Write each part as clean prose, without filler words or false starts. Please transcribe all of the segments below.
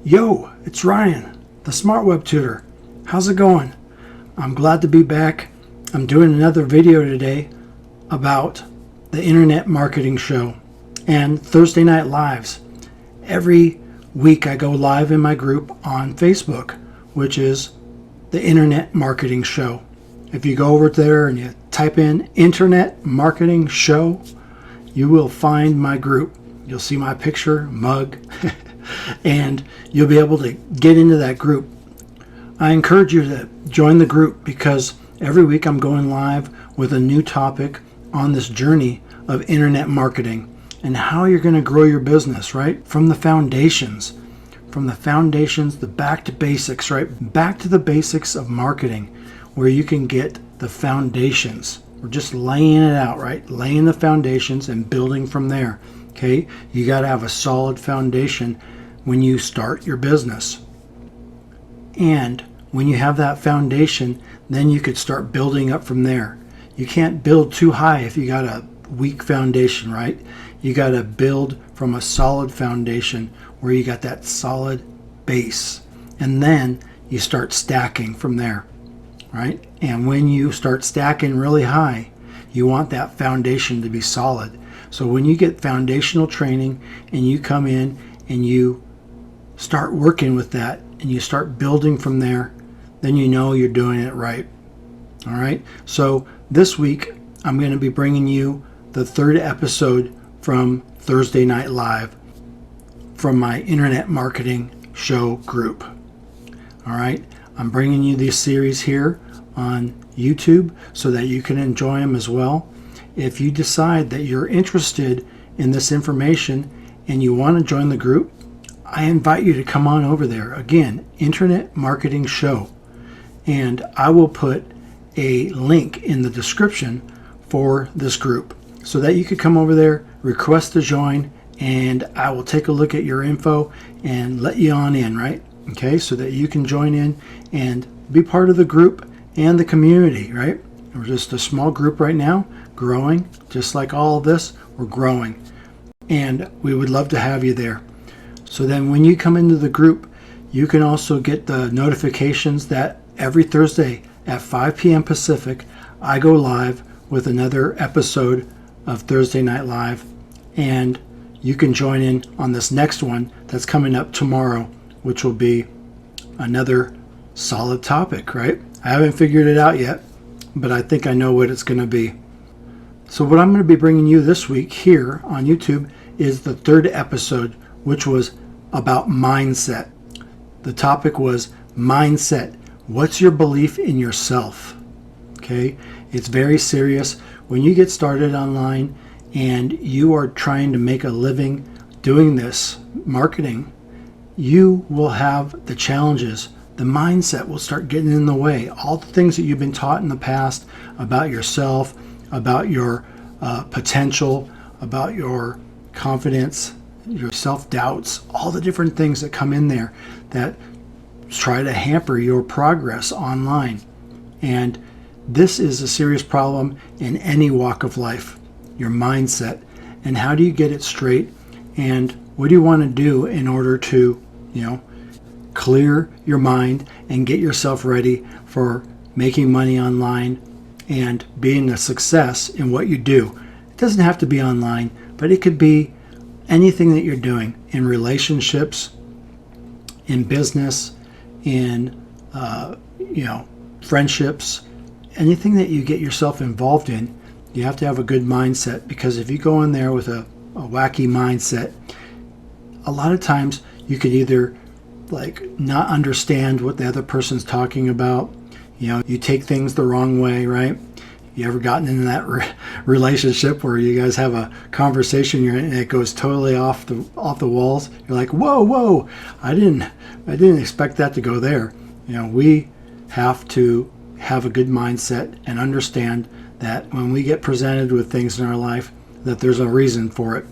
Yo, it's Ryan, the Smart Web Tutor. How's it going? I'm glad to be back. I'm doing another video today about the Internet Marketing Show and Thursday Night Lives. Every week I go live in my group on Facebook, which is the Internet Marketing Show. If you go over there and you type in Internet Marketing Show, you will find my group. You'll see my picture, mug, and you'll be able to get into that group. I encourage you to join the group because every week I'm going live with a new topic on this journey of internet marketing and how you're going to grow your business, right? From the foundations, the back to basics, right? Back to the basics of marketing where you can get the foundations. We're just laying it out, right? Laying the foundations and building from there. Okay, you got to have a solid foundation when you start your business. And when you have that foundation, then you could start building up from there. You can't build too high if you got a weak foundation, right? You got to build from a solid foundation where you got that solid base. And then you start stacking from there, right? And when you start stacking really high, you want that foundation to be solid. So when you get foundational training and you come in and you start working with that and you start building from there, then you know you're doing it right. All right. So this week, I'm going to be bringing you the third episode from Thursday Night Live from my Internet Marketing Show group. All right. I'm bringing you this series here on YouTube so that you can enjoy them as well. If you decide that you're interested in this information and you want to join the group, I invite you to come on over there. Again, Internet Marketing Show. And I will put a link in the description for this group so that you could come over there, request to join, and I will take a look at your info and let you on in, right? Okay, so that you can join in and be part of the group and the community, right? We're just a small group right now, growing, just like all of this, we're growing. And we would love to have you there. So then when you come into the group, you can also get the notifications that every Thursday at 5 p.m. Pacific, I go live with another episode of Thursday Night Live. And you can join in on this next one that's coming up tomorrow, which will be another solid topic, right? I haven't figured it out yet, but I think I know what it's going to be. So what I'm going to be bringing you this week here on YouTube is the third episode, which was about mindset. The topic was mindset. What's your belief in yourself? Okay, it's very serious. When you get started online and you are trying to make a living doing this marketing, you will have the challenges. The mindset will start getting in the way. All the things that you've been taught in the past about yourself, about your potential, about your confidence, your self-doubts, all the different things that come in there that try to hamper your progress online. And this is a serious problem in any walk of life, your mindset. And how do you get it straight? And what do you want to do in order to, clear your mind and get yourself ready for making money online and being a success in what you do? It doesn't have to be online, but it could be anything that you're doing in relationships, in business, in friendships, anything that you get yourself involved in. You have to have a good mindset, because if you go in there with a wacky mindset, a lot of times you could either not understand what the other person's talking about. You take things the wrong way, right? You ever gotten into that relationship where you guys have a conversation and it goes totally off the walls? You're like, whoa, I didn't expect that to go there. We have to have a good mindset and understand that when we get presented with things in our life, that there's a reason for it.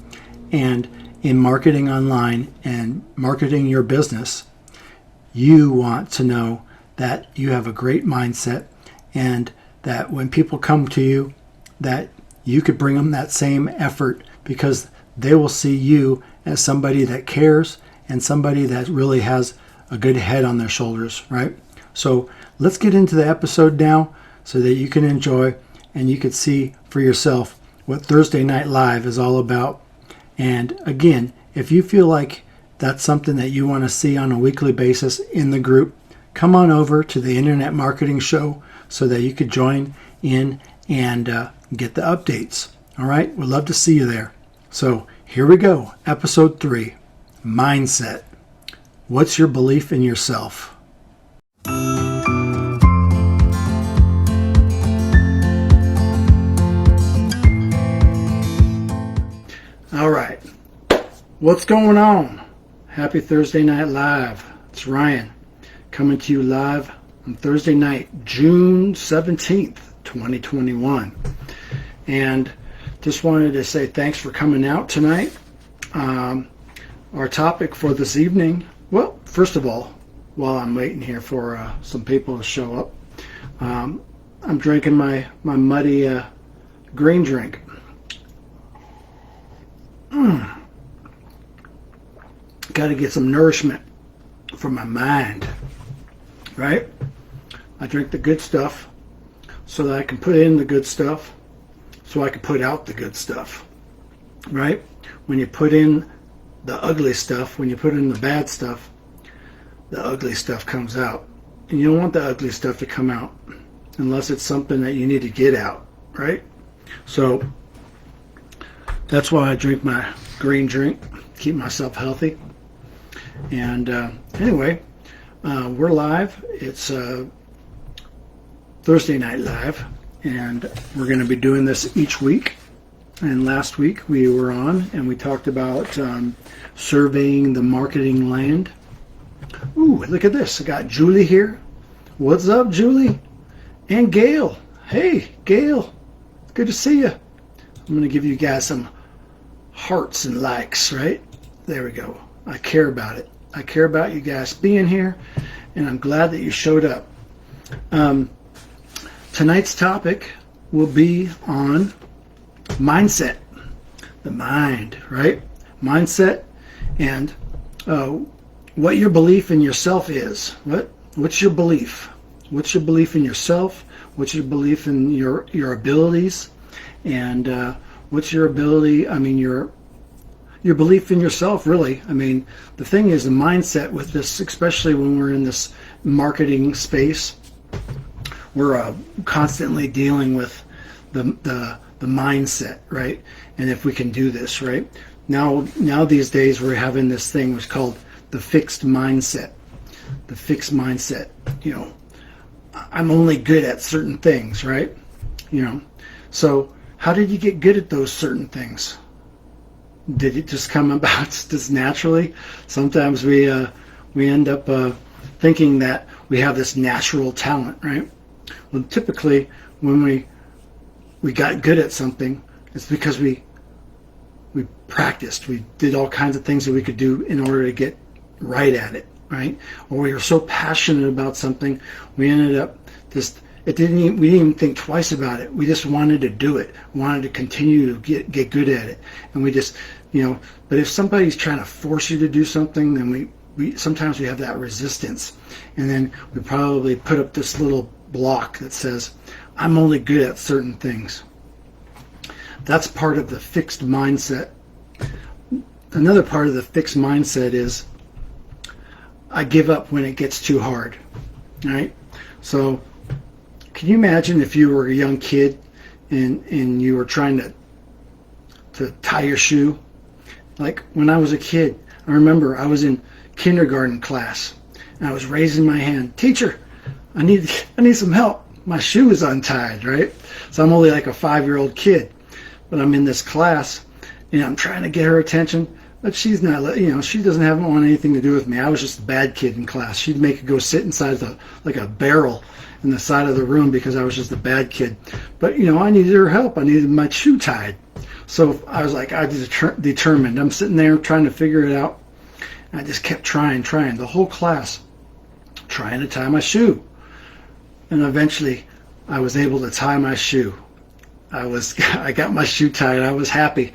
And in marketing online and marketing your business, you want to know that you have a great mindset, and that when people come to you, that you could bring them that same effort, because they will see you as somebody that cares and somebody that really has a good head on their shoulders, right? So let's get into the episode now so that you can enjoy and you can see for yourself what Thursday Night Live is all about. And again, if you feel like that's something that you want to see on a weekly basis in the group, come on over to the Internet Marketing Show so that you could join in and get the updates. All right, we'd love to see you there. So here we go, episode 3, Mindset. What's your belief in yourself? All right, what's going on? Happy Thursday Night Live. It's Ryan coming to you live on Thursday night, June 17th, 2021. And just wanted to say thanks for coming out tonight. Our topic for this evening, well, first of all, while I'm waiting here for some people to show up, I'm drinking my muddy green drink. Got to get some nourishment for my mind, right? I drink the good stuff so that I can put in the good stuff so I can put out the good stuff, right? When you put in the ugly stuff, when you put in the bad stuff, the ugly stuff comes out. And you don't want the ugly stuff to come out unless it's something that you need to get out, right? So that's why I drink my green drink, keep myself healthy. And anyway, we're live. It's Thursday Night Live, and we're going to be doing this each week. And last week we were on and we talked about surveying the marketing land. Ooh, look at this. I got Julie here. What's up, Julie? And Gail. Hey, Gail. Good to see you. I'm going to give you guys some hearts and likes, right? There we go. I care about it. I care about you guys being here, and I'm glad that you showed up. Tonight's topic will be on mindset. The mind, right? Mindset and what your belief in yourself is. What's your belief? What's your belief in yourself? What's your belief in your abilities? And what's your ability? I mean, your belief in yourself, really. I mean, the thing is, the mindset with this, especially when we're in this marketing space, we're constantly dealing with the mindset, right? And if we can do this, right? Now these days we're having this thing which is called the fixed mindset. The fixed mindset. You know, I'm only good at certain things, right? You know, so how did you get good at those certain things? Did it just come about just naturally? Sometimes we end up thinking that we have this natural talent, right? Well, typically when we got good at something, it's because we practiced. We did all kinds of things that we could do in order to get right at it, right? Or we were so passionate about something, we ended up just we didn't even think twice about it. We just wanted to do it, wanted to continue to get good at it, and we just, you know. But if somebody's trying to force you to do something, then we sometimes we have that resistance, and then we probably put up this little block that says, "I'm only good at certain things." That's part of the fixed mindset. Another part of the fixed mindset is, I give up when it gets too hard, right? So can you imagine if you were a young kid and you were trying to tie your shoe? Like when I was a kid, I remember I was in kindergarten class and I was raising my hand, "Teacher, I need some help. My shoe is untied," right? So I'm only like a 5-year-old kid, but I'm in this class and I'm trying to get her attention, but she's not, you know, she doesn't want anything to do with me. I was just a bad kid in class. She'd make her go sit inside like a barrel in the side of the room because I was just a bad kid. But, you know, I needed her help. I needed my shoe tied. So I was like, I was determined. I'm sitting there trying to figure it out. And I just kept trying, the whole class, trying to tie my shoe. And eventually I was able to tie my shoe. I got my shoe tied. I was happy.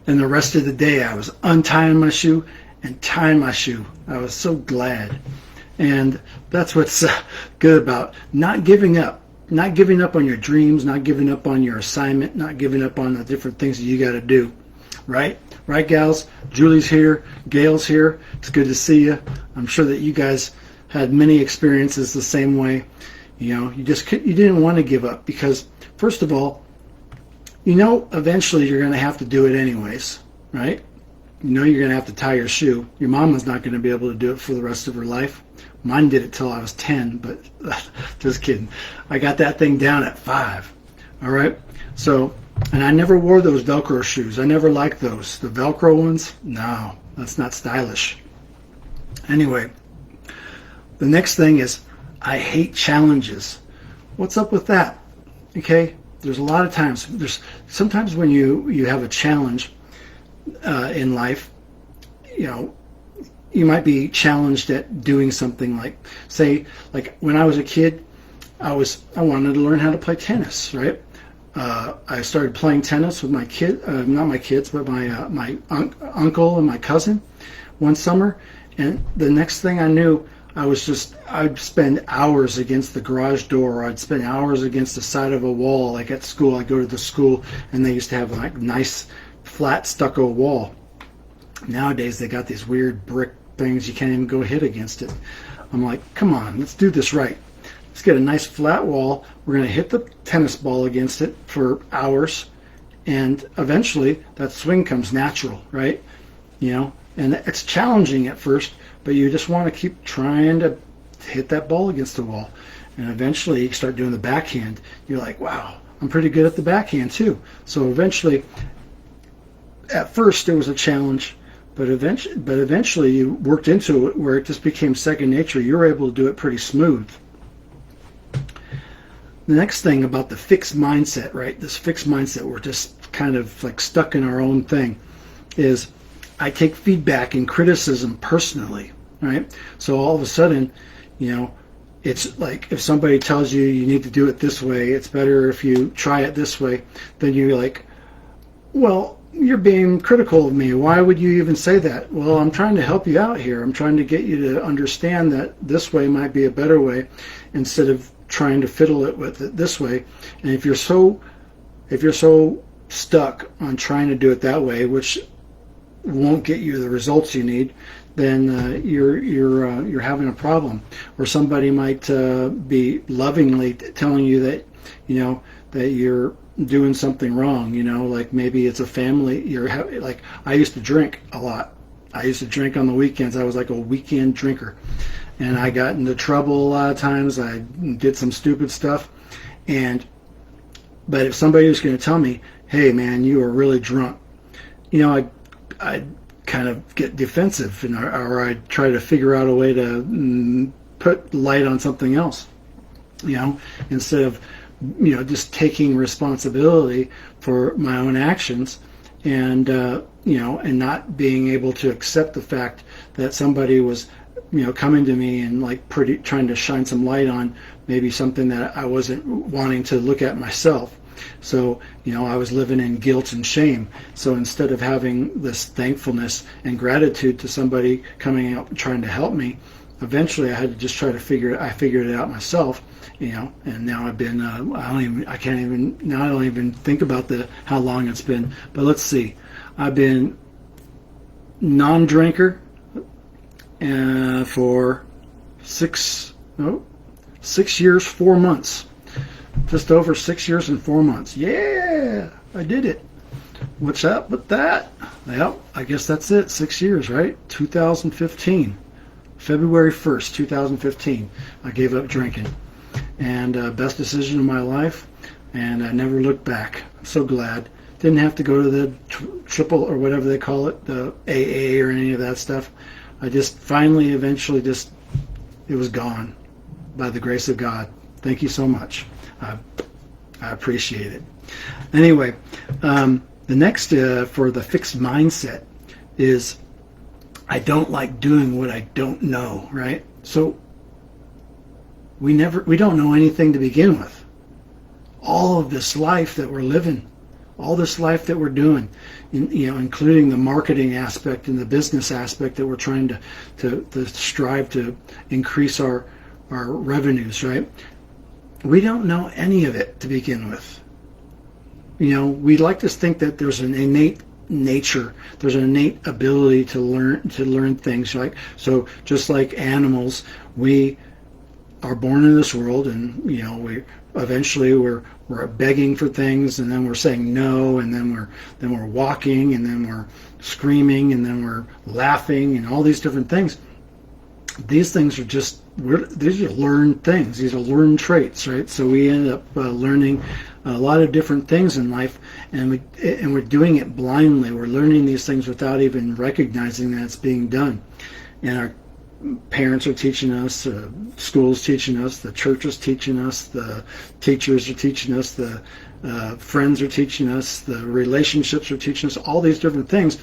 And the rest of the day I was untying my shoe and tying my shoe. I was so glad. And that's what's good about not giving up. Not giving up on your dreams, not giving up on your assignment, not giving up on the different things that you got to do. Right? Right, gals? Julie's here. Gail's here. It's good to see you. I'm sure that you guys had many experiences the same way. You know, you didn't want to give up because, first of all, you know eventually you're going to have to do it anyways. Right? You know you're going to have to tie your shoe. Your mama's not going to be able to do it for the rest of her life. Mine did it till I was 10, but just kidding. I got that thing down at 5. All right? So, and I never wore those Velcro shoes. I never liked those. The Velcro ones? No, that's not stylish. Anyway, the next thing is I hate challenges. What's up with that? Okay? There's a lot of times. Sometimes when you have a challenge in life, you know, you might be challenged at doing something like, say, like when I was a kid, I wanted to learn how to play tennis, right? I started playing tennis with my not my kids, but my uncle and my cousin one summer, and the next thing I knew, I'd spend hours against the garage door, or I'd spend hours against the side of a wall. Like at school, I'd go to the school, and they used to have like nice flat stucco wall. Nowadays, they got these weird brick things you can't even go hit against it. I'm like, come on, let's do this right. Let's get a nice flat wall. We're going to hit the tennis ball against it for hours, and eventually that swing comes natural, right? You know, and it's challenging at first, but you just want to keep trying to hit that ball against the wall. And eventually you start doing the backhand. You're like, wow, I'm pretty good at the backhand too. So eventually, at first it was a challenge, but eventually you worked into it where it just became second nature. You were able to do it pretty smooth. The next thing about the fixed mindset, right? This fixed mindset, we're just kind of like stuck in our own thing, is I take feedback and criticism personally, right? So all of a sudden, you know, it's like if somebody tells you you need to do it this way, it's better if you try it this way, then you're like, well, you're being critical of me. Why would you even say that? Well, I'm trying to help you out here. I'm trying to get you to understand that this way might be a better way instead of trying to fiddle it with it this way. And if you're so stuck on trying to do it that way, which won't get you the results you need, then you're having a problem. Or somebody might be lovingly telling you that, you know, that you're doing something wrong, you know, like maybe it's a family, like I used to drink a lot. I used to drink on the weekends. I was like a weekend drinker, and I got into trouble a lot of times. I did some stupid stuff, but if somebody was going to tell me, hey man, you are really drunk, you know, I'd kind of get defensive, or I'd try to figure out a way to put light on something else, you know, instead of, you know, just taking responsibility for my own actions, and you know, and not being able to accept the fact that somebody was, you know, coming to me and like trying to shine some light on maybe something that I wasn't wanting to look at myself. So, you know, I was living in guilt and shame. So instead of having this thankfulness and gratitude to somebody coming out and trying to help me, eventually I had to just try to figure it out myself, you know. And now I've been I don't even think about how long it's been, but let's see, I've been non-drinker for 6 years 4 months, just over 6 years and 4 months. Yeah, I did it. What's up with that? Well, I guess that's it. 6 years, right? 2015. February 1st, 2015, I gave up drinking. And best decision of my life, and I never looked back. I'm so glad. Didn't have to go to the triple, or whatever they call it, the AA or any of that stuff. I just finally, eventually, it was gone by the grace of God. Thank you so much. I appreciate it. Anyway, the next for the fixed mindset is I don't like doing what I don't know, right? So we don't know anything to begin with. All of this life that we're living, all this life that we're doing, including the marketing aspect and the business aspect that we're trying to strive to increase our revenues, right? We don't know any of it to begin with. We like to think that there's an innate nature, there's an innate ability to learn things, right? So just like animals, we are born in this world, and we eventually we're begging for things, and then we're saying no, and then we're walking, and then we're screaming, and then we're laughing, and all these different things. These things are these are learned things. These are learned traits, right? So we end up learning a lot of different things in life, and we're doing it blindly. We're learning these things without even recognizing that it's being done. And our parents are teaching us, schools teaching us, the church is teaching us, the teachers are teaching us, the friends are teaching us, the relationships are teaching us, all these different things,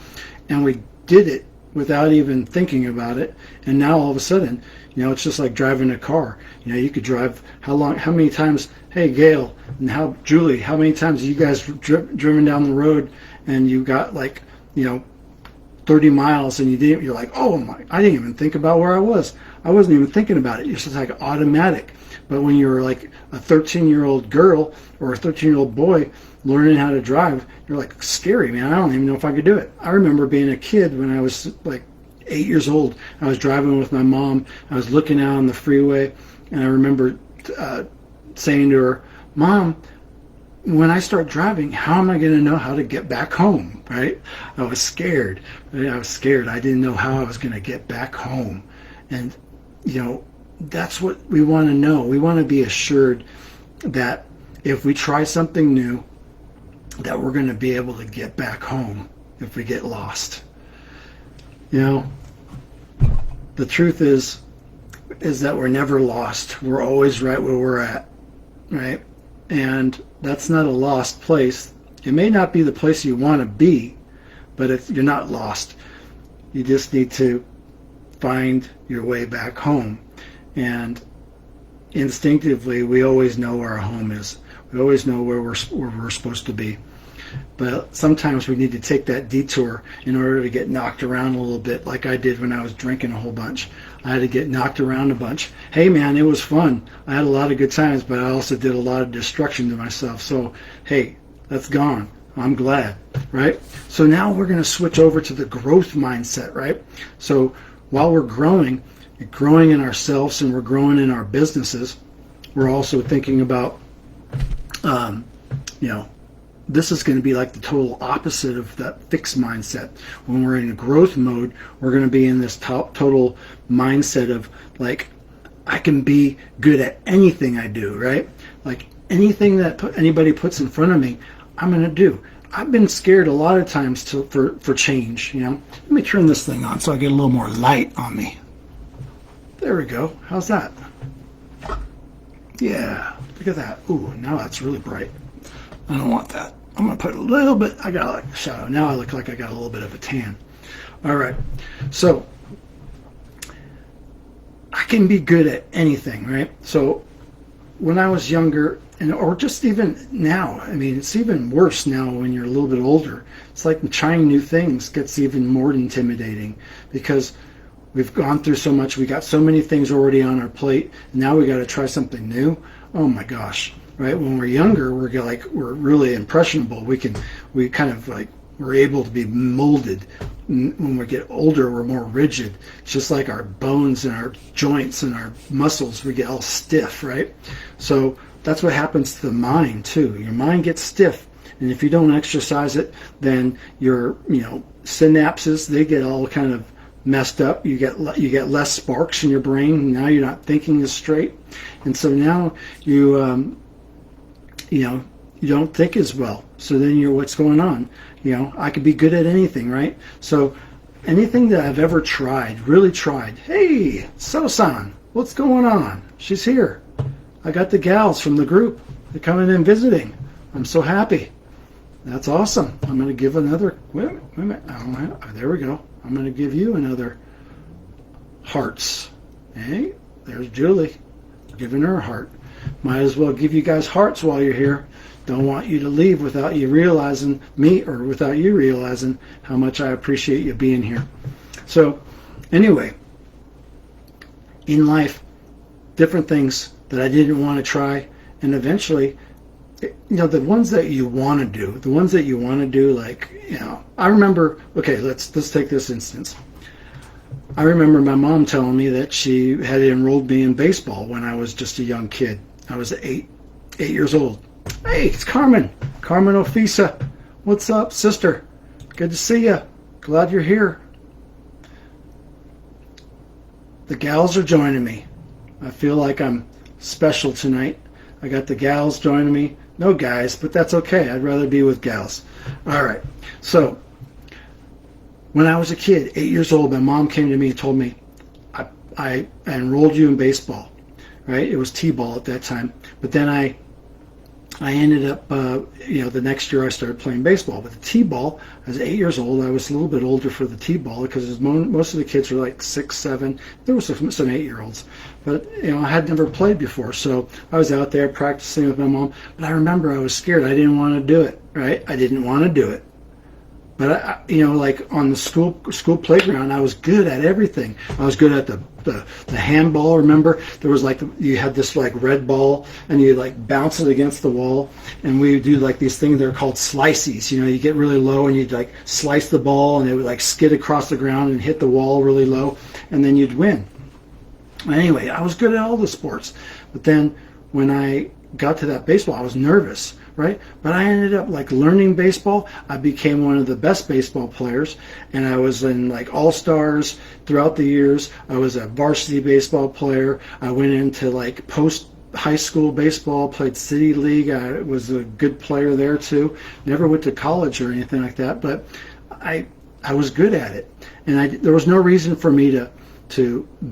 and we did it without even thinking about it. And now all of a sudden, it's just like driving a car. You could drive how many times, hey Gail and Julie, how many times have you guys driven down the road and you got 30 miles and you're like, oh my, I didn't even think about where I was. I wasn't even thinking about it. It's just like automatic. But when you're like a 13-year-old girl or a 13-year-old boy learning how to drive, you're like, scary, man. I don't even know if I could do it. I remember being a kid when I was like 8 years old. I was driving with my mom. I was looking out on the freeway, and I remember saying to her, Mom, when I start driving, how am I going to know how to get back home, right? I was scared. I didn't know how I was going to get back home. And, that's what we want to know. We want to be assured that if we try something new, that we're going to be able to get back home if we get lost. The truth is that we're never lost. We're always right where we're at, right? And that's not a lost place. It may not be the place you want to be, but you're not lost. You just need to find your way back home. And instinctively, we always know where our home is. We always know where we're supposed to be. But sometimes we need to take that detour in order to get knocked around a little bit, like I did when I was drinking a whole bunch. I had to get knocked around a bunch. Hey man, it was fun. I had a lot of good times, but I also did a lot of destruction to myself. So, hey, that's gone. I'm glad, right? So now we're going to switch over to the growth mindset, right? So while we're growing in ourselves and we're growing in our businesses, we're also thinking about, this is going to be like the total opposite of that fixed mindset. When we're in a growth mode, we're going to be in this total mindset of like, I can be good at anything I do, right? Like anything that anybody puts in front of me, I'm going to do. I've been scared a lot of times for change, Let me turn this thing on so I get a little more light on me. There we go. How's that? Yeah, look at that. Ooh, now that's really bright. I don't want that. I'm going to put a little bit, I got like a shadow. Now I look like I got a little bit of a tan. All right. So I can be good at anything, right? So when I was younger, or just even now, I mean, it's even worse now when you're a little bit older. It's like trying new things gets even more intimidating because we've gone through so much. We got so many things already on our plate. Now we got to try something new. Oh my gosh. Right? When we're younger, we're really impressionable. We're able to be molded. When we get older, we're more rigid. It's just like our bones and our joints and our muscles, we get all stiff, right? So that's what happens to the mind too. Your mind gets stiff, and if you don't exercise it, then your synapses, they get all kind of messed up. You get less sparks in your brain. Now you're not thinking as straight, and so now you don't think as well. So then what's going on? I could be good at anything, right? So anything that I've ever really tried. Hey, So-san, what's going on? She's here. I got the gals from the group. They're coming in visiting. I'm so happy. That's awesome. I'm going to give another, wait a minute. There we go. I'm going to give you another hearts. Hey, there's Julie. Giving her a heart. Might as well give you guys hearts while you're here. don't want you to leave without you realizing without you realizing how much I appreciate you being here. So anyway, in life, different things that I didn't want to try, and eventually, the ones that you want to do, like, I remember, okay, let's take this instance. I remember my mom telling me that she had enrolled me in baseball when I was just a young kid. I was 8 years old. Hey, it's Carmen Ofisa. What's up, sister? Good to see you. Glad you're here. The gals are joining me. I feel like I'm special tonight. I got the gals joining me. No guys, but that's okay. I'd rather be with gals. All right. So, when I was a kid, 8 years old, my mom came to me and told me, I enrolled you in baseball, right? It was t-ball at that time. But then I ended up, the next year I started playing baseball. But the t-ball, I was 8 years old. I was a little bit older for the t-ball because most of the kids were like 6, 7. There were some 8-year-olds. But, I had never played before. So I was out there practicing with my mom. But I remember I was scared. I didn't want to do it, right? I didn't want to do it. But, like on the school playground, I was good at everything. I was good at the handball. Remember, there was you had this like red ball, and you like bounce it against the wall, and we would do like these things. They're called slices. You get really low, and you'd like slice the ball, and it would like skid across the ground and hit the wall really low, and then you'd win. Anyway, I was good at all the sports. But then when I got to that baseball, I was nervous. Right? But I ended up like learning baseball. I became one of the best baseball players, and I was in like all-stars throughout the years. I was a varsity baseball player. I went into like post high school baseball, played city league. I was a good player there too. Never went to college or anything like that, but I was good at it. And there was no reason for me to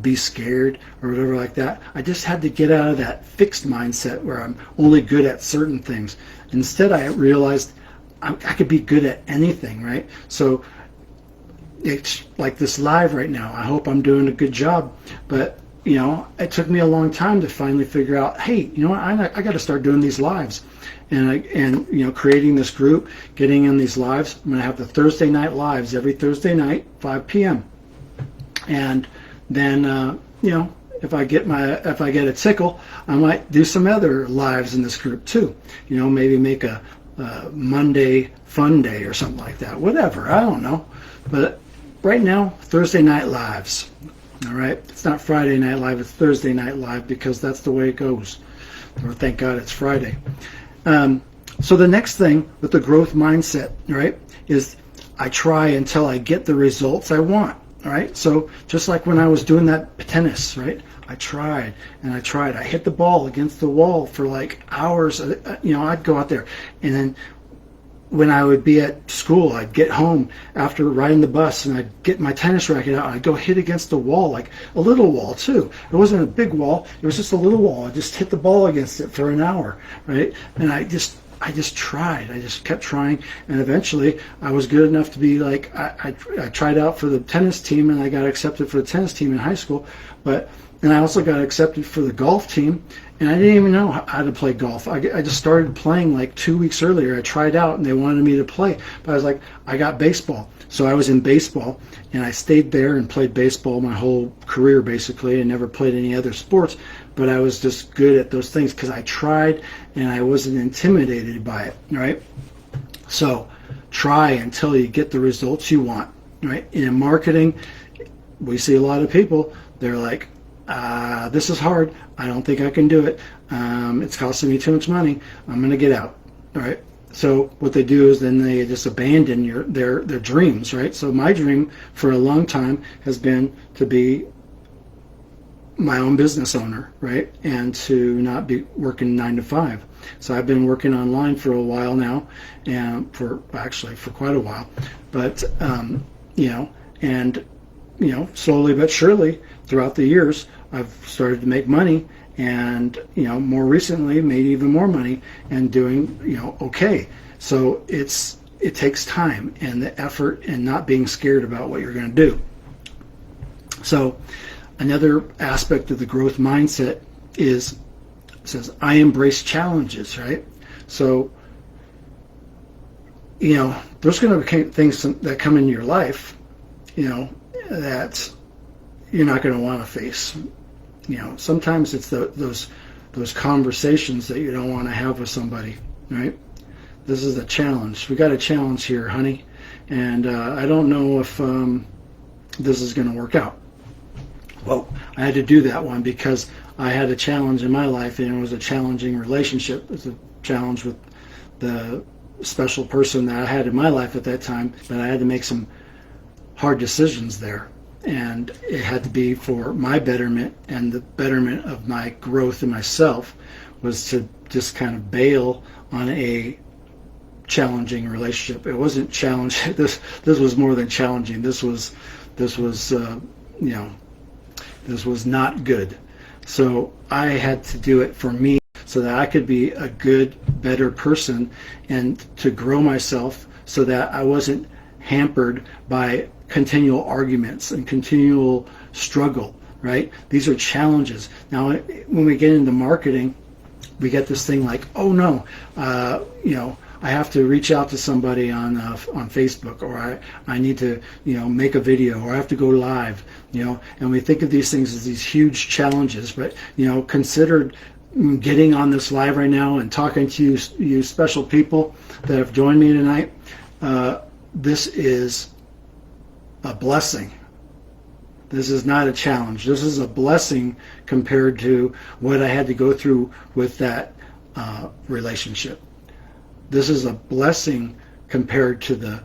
be scared or whatever like that. I just had to get out of that fixed mindset where I'm only good at certain things. Instead, I realized I could be good at anything, right? So it's like this live right now. I hope I'm doing a good job, but it took me a long time to finally figure out, hey, I got to start doing these lives, and creating this group, getting in these lives. I'm going to have the Thursday night lives every Thursday night, 5 p.m. And then, if I get a tickle, I might do some other lives in this group too. Maybe make a Monday fun day or something like that. Whatever, I don't know. But right now, Thursday night lives. All right, it's not Friday night live. It's Thursday night live because that's the way it goes. Or thank God it's Friday. So the next thing with the growth mindset, right, is I try until I get the results I want. All right, so just like when I was doing that tennis, right, I tried and I tried. I hit the ball against the wall for like hours. I'd go out there, and then when I would be at school, I'd get home after riding the bus, and I'd get my tennis racket out, and I'd go hit against the wall, like a little wall too. It wasn't a big wall, it was just a little wall. I just hit the ball against it for an hour, right? And I just tried. I just kept trying, and eventually I was good enough to be like, I tried out for the tennis team, and I got accepted for the tennis team in high school, and I also got accepted for the golf team, and I didn't even know how to play golf. I just started playing like 2 weeks earlier. I tried out, and they wanted me to play, but I was like, I got baseball. So I was in baseball, and I stayed there and played baseball my whole career basically, and never played any other sports, but I was just good at those things because I tried, and I wasn't intimidated by it, right? So try until you get the results you want, right? In marketing, we see a lot of people, they're like, this is hard. I don't think I can do it. It's costing me too much money. I'm going to get out, all right? So what they do is then they just abandon their dreams, right? So my dream for a long time has been to be my own business owner, right? And to not be working 9 to 5. So I've been working online for a while now, and for quite a while. But slowly but surely throughout the years, I've started to make money, and more recently made even more money and doing okay. So it takes time and the effort and not being scared about what you're going to do. So another aspect of the growth mindset says I embrace challenges, right? So there's going to be things that come into your life, that you're not going to want to face. Sometimes it's those conversations that you don't want to have with somebody, right? This is a challenge. We got a challenge here, honey, and I don't know if this is going to work out. Well, I had to do that one because I had a challenge in my life, and it was a challenging relationship. It was a challenge with the special person that I had in my life at that time, but I had to make some hard decisions there. And it had to be for my betterment and the betterment of my growth in myself, was to just kind of bail on a challenging relationship. It wasn't challenging. This was more than challenging. This was not good. So I had to do it for me so that I could be a good, better person, and to grow myself so that I wasn't hampered by continual arguments and continual struggle, right? These are challenges. Now, when we get into marketing, we get this thing like, oh no, I have to reach out to somebody on Facebook, or I need to make a video, or I have to go live, and we think of these things as these huge challenges. But consider getting on this live right now and talking to you special people that have joined me tonight. This is a blessing. This is not a challenge. This is a blessing compared to what I had to go through with that relationship. This is a blessing compared to the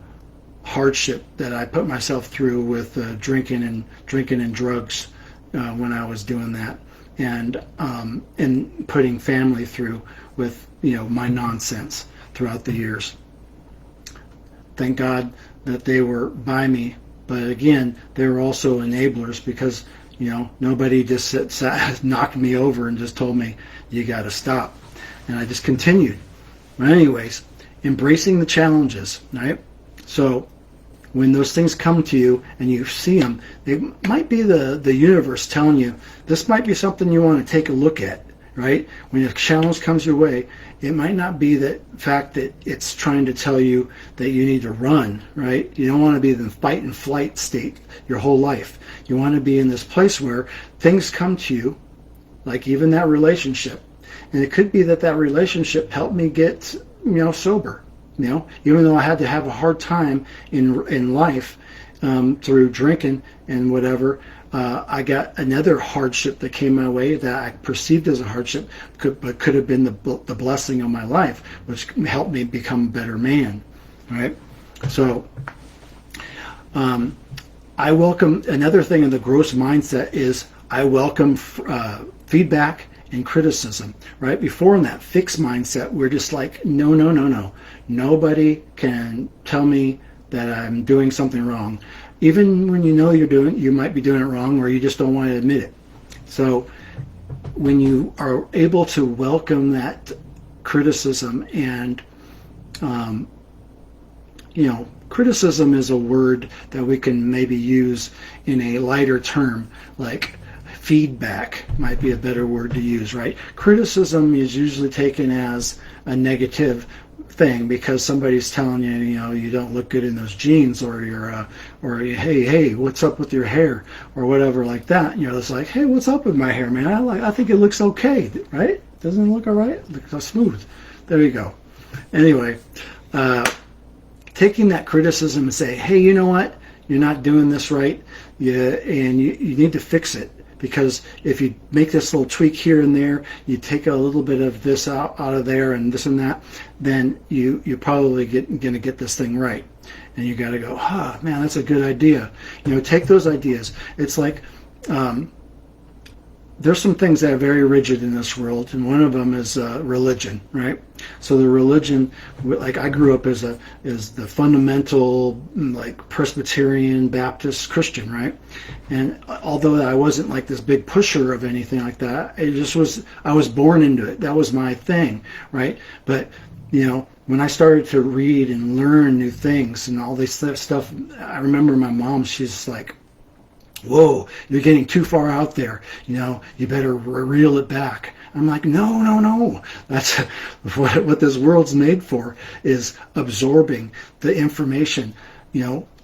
hardship that I put myself through with drinking and drugs when I was doing that, and putting family through with my nonsense throughout the years. Thank God that they were by me, but again, they were also enablers, because nobody just knocked me over and just told me you got to stop, and I just continued. But anyways, embracing the challenges, right? So when those things come to you and you see them, they might be the universe telling you this might be something you want to take a look at, right? When a challenge comes your way, it might not be the fact that it's trying to tell you that you need to run, right? You don't want to be in the fight and flight state your whole life. You want to be in this place where things come to you, like even that relationship. And it could be that relationship helped me get, sober. Even though I had to have a hard time in life through drinking and whatever, I got another hardship that came my way that I perceived as a hardship, but could have been the blessing of my life, which helped me become a better man. Right? So I welcome, another thing in the growth mindset is I welcome feedback and criticism, right? Before in that fixed mindset, we're just like, no. Nobody can tell me that I'm doing something wrong. Even when you might be doing it wrong, or you just don't want to admit it. So when you are able to welcome that criticism, and criticism is a word that we can maybe use in a lighter term, like feedback might be a better word to use, right? Criticism is usually taken as a negative thing because somebody's telling you, you don't look good in those jeans, or hey, what's up with your hair, or whatever like that. It's like, hey, what's up with my hair, man? I think it looks okay, right? Doesn't it look all right? It looks so smooth. There you go. Anyway, taking that criticism and say, hey, you know what? You're not doing this right, and you need to fix it. Because if you make this little tweak here and there, you take a little bit of this out of there and this and that, then you're probably going to get this thing right. And you got to go, man, that's a good idea. Take those ideas. It's like there's some things that are very rigid in this world, and one of them is religion, right? So the religion, like I grew up as the fundamental, like Presbyterian Baptist Christian, right? And although I wasn't like this big pusher of anything like that, it just was, I was born into it. That was my thing, right? But when I started to read and learn new things and all this stuff, I remember my mom, she's like, whoa, you're getting too far out there. You better reel it back. I'm like, no, no, no. That's what this world's made for, is absorbing the information,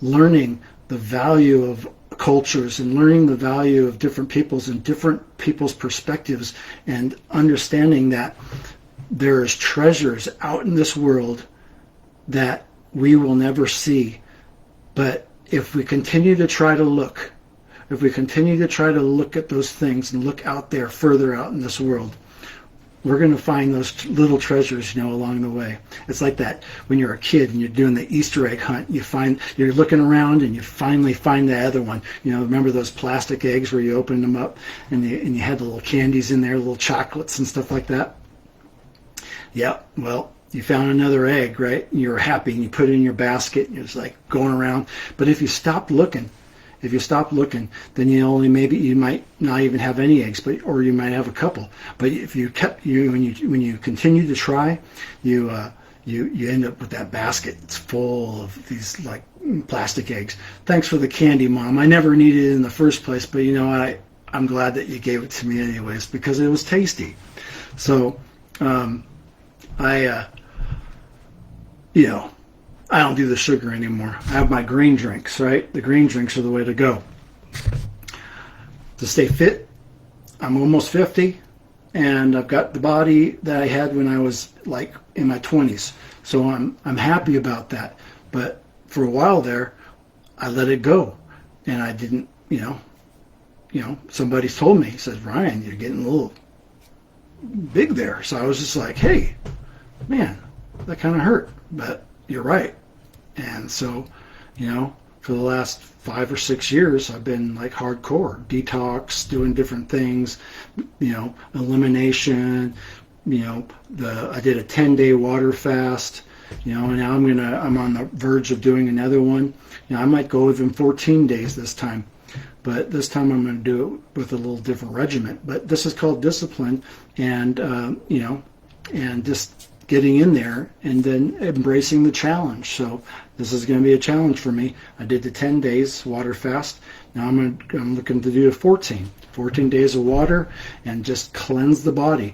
learning the value of cultures and learning the value of different peoples and different people's perspectives, and understanding that there's treasures out in this world that we will never see. But if we continue to try to look, if we continue to try to look at those things and look out there, further out in this world, we're going to find those little treasures, along the way. It's like that when you're a kid and you're doing the Easter egg hunt. You're looking around and you finally find the other one. Remember those plastic eggs where you opened them up and you had the little candies in there, little chocolates and stuff like that? Yeah, well, you found another egg, right? And you're happy and you put it in your basket and you're just like going around. But if you stop looking, then you might not even have any eggs, or you might have a couple. But if when you continue to try, you end up with that basket. It's full of these like plastic eggs. Thanks for the candy, Mom. I never needed it in the first place, but I'm glad that you gave it to me anyways, because it was tasty. So I don't do the sugar anymore. I have my green drinks, right? The green drinks are the way to go. To stay fit, I'm almost 50, and I've got the body that I had when I was like in my 20s. So I'm happy about that. But for a while there, I let it go, and I didn't, somebody told me, he said, Ryan, you're getting a little big there. So I was just like, hey, man, that kind of hurt, but you're right. And so, for the last 5 or 6 years, I've been like hardcore detox, doing different things, elimination. I did a 10-day water fast, and now I'm on the verge of doing another one. I might go even 14 days this time, but this time I'm going to do it with a little different regimen. But this is called discipline, and and just getting in there and then embracing the challenge. So this is going to be a challenge for me. I did the 10 days water fast. Now I'm looking to do a 14 days of water and just cleanse the body,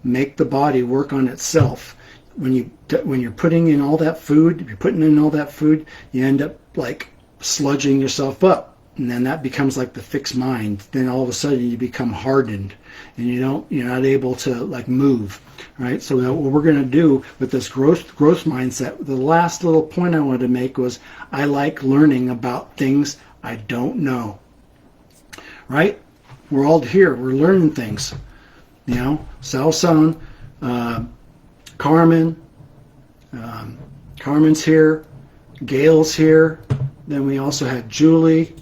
make the body work on itself. When you're putting in all that food, if you're putting in all that food, you end up like sludging yourself up. And then that becomes like the fixed mind. Then all of a sudden you become hardened, and you're not able to like move, right? So now what we're going to do with this growth mindset, the last little point I wanted to make was, I like learning about things I don't know, right? We're all here. We're learning things, Salson, Carmen, Carmen's here, Gail's here. Then we also had Julie.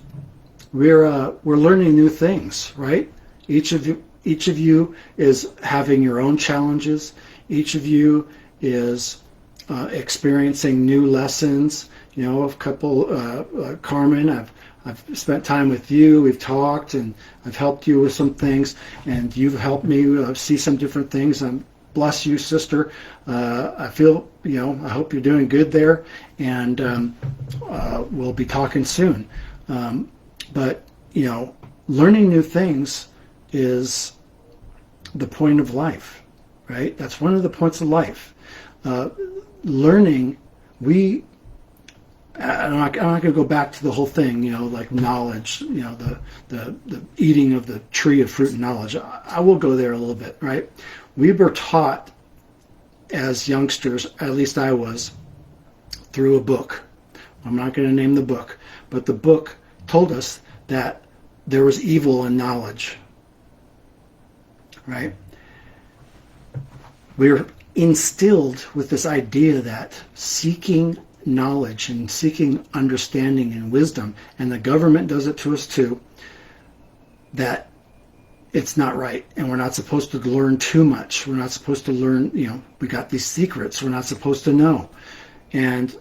We're learning new things, right? Each of you is having your own challenges. Each of you is experiencing new lessons. A couple, Carmen, I've spent time with you. We've talked, and I've helped you with some things, and you've helped me see some different things. Bless you, sister. I feel, I hope you're doing good there, and we'll be talking soon. But, learning new things is the point of life, right? That's one of the points of life. Learning, I'm not going to go back to the whole thing, like knowledge, the eating of the tree of fruit and knowledge. I will go there a little bit, right? We were taught as youngsters, at least I was, through a book. I'm not going to name the book, but the book told us that there was evil in knowledge, right? We were instilled with this idea that seeking knowledge and seeking understanding and wisdom, and the government does it to us too, that it's not right, and we're not supposed to learn too much. We're not supposed to learn, we got these secrets we're not supposed to know. And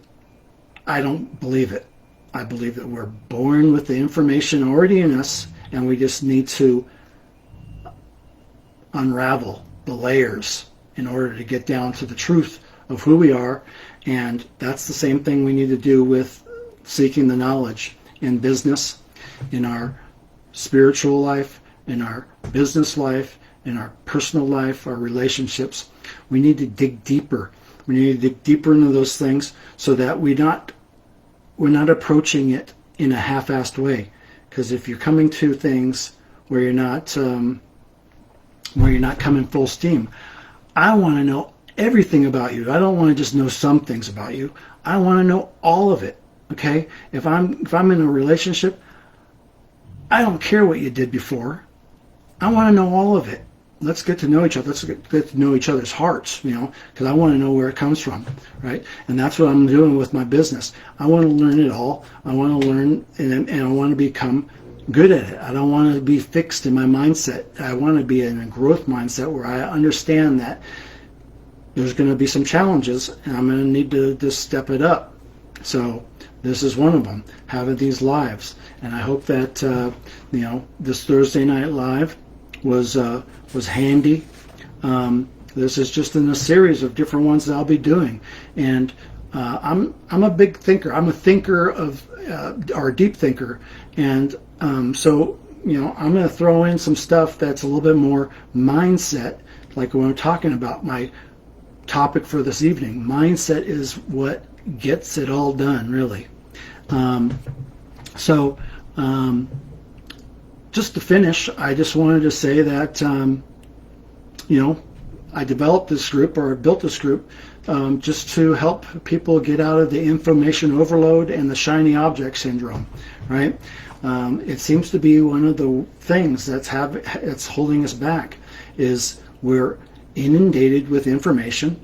I don't believe it. I believe that we're born with the information already in us, and we just need to unravel the layers in order to get down to the truth of who we are. And that's the same thing we need to do with seeking the knowledge in business, in our spiritual life, in our business life, in our personal life, our relationships. We need to dig deeper. We need to dig deeper into those things so that we're not approaching it in a half-assed way. Because if you're coming to things where you're not coming full steam, I want to know everything about you. I don't want to just know some things about you. I want to know all of it. Okay? If I'm in a relationship, I don't care what you did before. I want to know all of it. Let's get to know each other. Let's get to know each other's hearts, because I want to know where it comes from, right? And that's what I'm doing with my business. I want to learn it all. I want to learn, and I want to become good at it. I don't want to be fixed in my mindset. I want to be in a growth mindset where I understand that there's going to be some challenges, and I'm going to need to just step it up. So this is one of them, having these lives. And I hope that this Thursday Night Live was handy. This is just in a series of different ones that I'll be doing, and I'm a big thinker. I'm a thinker or a deep thinker, and so I'm going to throw in some stuff that's a little bit more mindset, like when I'm talking about my topic for this evening. Mindset is what gets it all done, really. Just to finish, I just wanted to say that, I developed this group, or built this group, just to help people get out of the information overload and the shiny object syndrome, right? It seems to be one of the things that's holding us back, is we're inundated with information,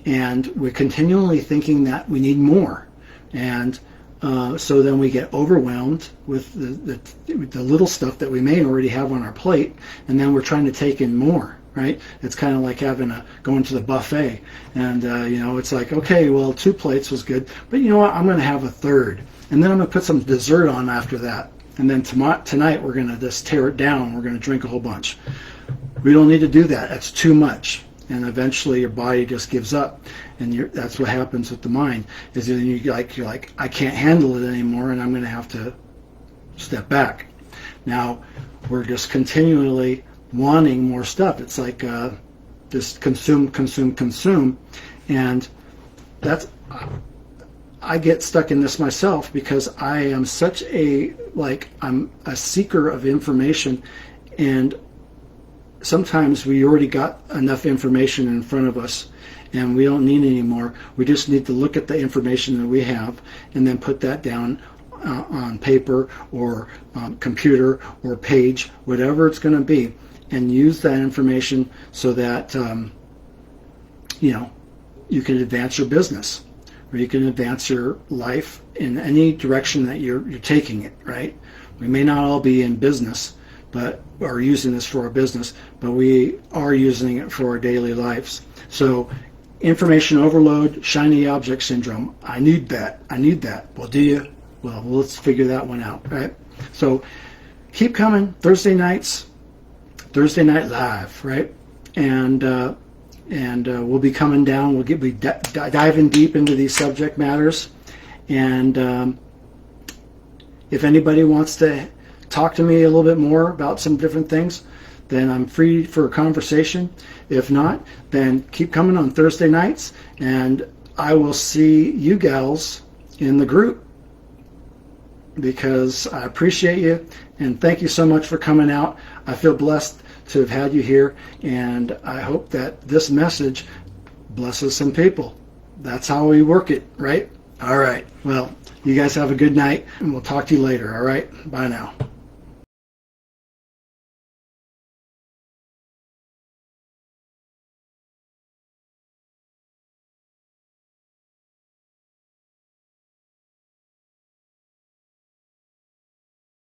and we're continually thinking that we need more. And so then we get overwhelmed with the little stuff that we may already have on our plate, and then we're trying to take in more, right? It's kind of like going to the buffet, and it's like, okay, well, 2 plates was good, but you know what? I'm going to have a third, and then I'm going to put some dessert on after that, and then tonight we're going to just tear it down. We're going to drink a whole bunch. We don't need to do that. That's too much. And eventually your body just gives up, and that's what happens with the mind. Is then you're like, I can't handle it anymore, and I'm going to have to step back. Now we're just continually wanting more stuff. It's like just consume, and I get stuck in this myself, because I am such I'm a seeker of information, and sometimes we already got enough information in front of us, and we don't need any more. We just need to look at the information that we have, and then put that down on paper or computer or page, whatever it's going to be, and use that information so that you can advance your business, or you can advance your life in any direction that you're taking it, right? We may not all be in business, but are using this for our business, but we are using it for our daily lives. So information overload, shiny object syndrome. I need that. Well, do you? Well, let's figure that one out, right? So keep coming. Thursday Night Live, right? And we'll be coming down. We'll be diving deep into these subject matters. And if anybody wants to talk to me a little bit more about some different things, then I'm free for a conversation. If not, then keep coming on Thursday nights, and I will see you gals in the group, because I appreciate you, and thank you so much for coming out. I feel blessed to have had you here, and I hope that this message blesses some people. That's how we work it, right? All right. Well, you guys have a good night, and we'll talk to you later. All right. Bye now.